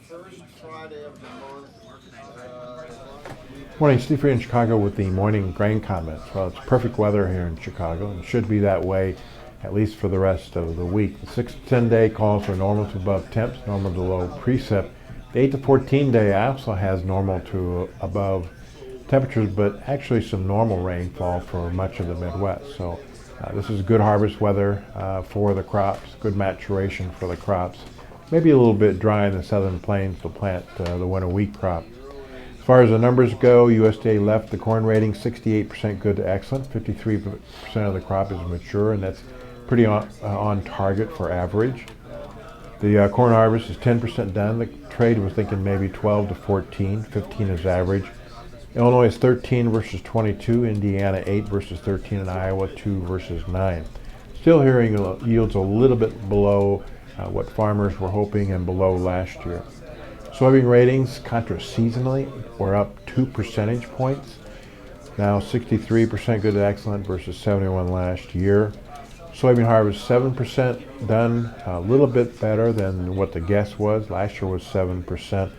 first Friday of the month. Morning, Steve here in Chicago with the morning grain comments. Well, it's perfect weather here in Chicago and should be that way at least for the rest of the week. The 6 to 10 day calls for normal to above temps, normal to low precip. The 8 to 14 day also has normal to above temperatures, but actually some normal rainfall for much of the Midwest. So this is good harvest weather for the crops, good maturation for the crops. Maybe a little bit dry in the southern plains to plant the winter wheat crop. As far as the numbers go, USDA left the corn rating 68% good to excellent. 53% of the crop is mature, and that's pretty on target for average. The corn harvest is 10% done. The trade was thinking maybe 12 to 14. 15 is average. Illinois is 13 versus 22. Indiana 8 versus 13, and Iowa 2 versus 9. Still hearing yields a little bit below what farmers were hoping and below last year. Soybean ratings contra-seasonally were up 2 percentage points. Now 63% good to excellent versus 71 last year. Soybean harvest 7% done, a little bit better than what the guess was. Last year was 7%.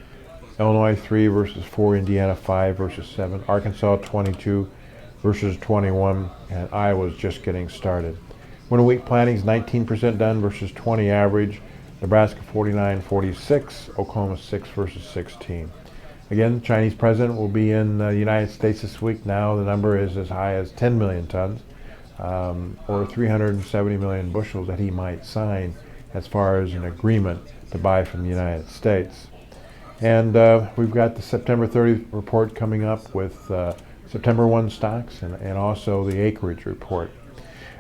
Illinois 3 versus 4, Indiana 5 versus 7, Arkansas 22 versus 21, and Iowa's just getting started. Winter wheat planting is 19% done versus 20 average. Nebraska 49-46, Oklahoma 6 versus 16. Again, the Chinese president will be in the United States this week. Now the number is as high as 10 million tons, or 370 million bushels that he might sign as far as an agreement to buy from the United States. And we've got the September 30th report coming up with September 1 stocks and also the acreage report.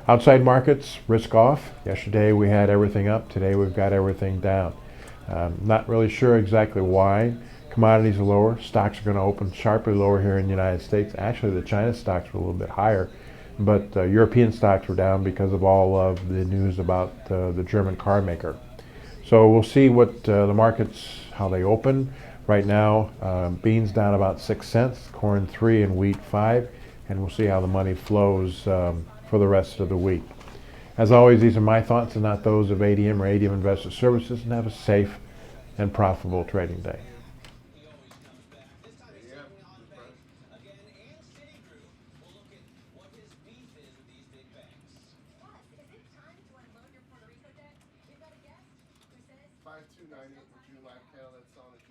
Outside markets, risk off. Yesterday we had everything up. Today we've got everything down. Not really sure exactly why. Commodities are lower. Stocks are going to open sharply lower here in the United States. Actually, the China stocks were a little bit higher, but European stocks were down because of all of the news about the German car maker. So we'll see what the markets, how they open. Right now, beans down about 6 cents, corn 3 and wheat 5, and we'll see how the money flows for the rest of the week. As always, these are my thoughts and not those of ADM or ADM Investor Services, and have a safe and profitable trading day. $5290. Would you like that's on it?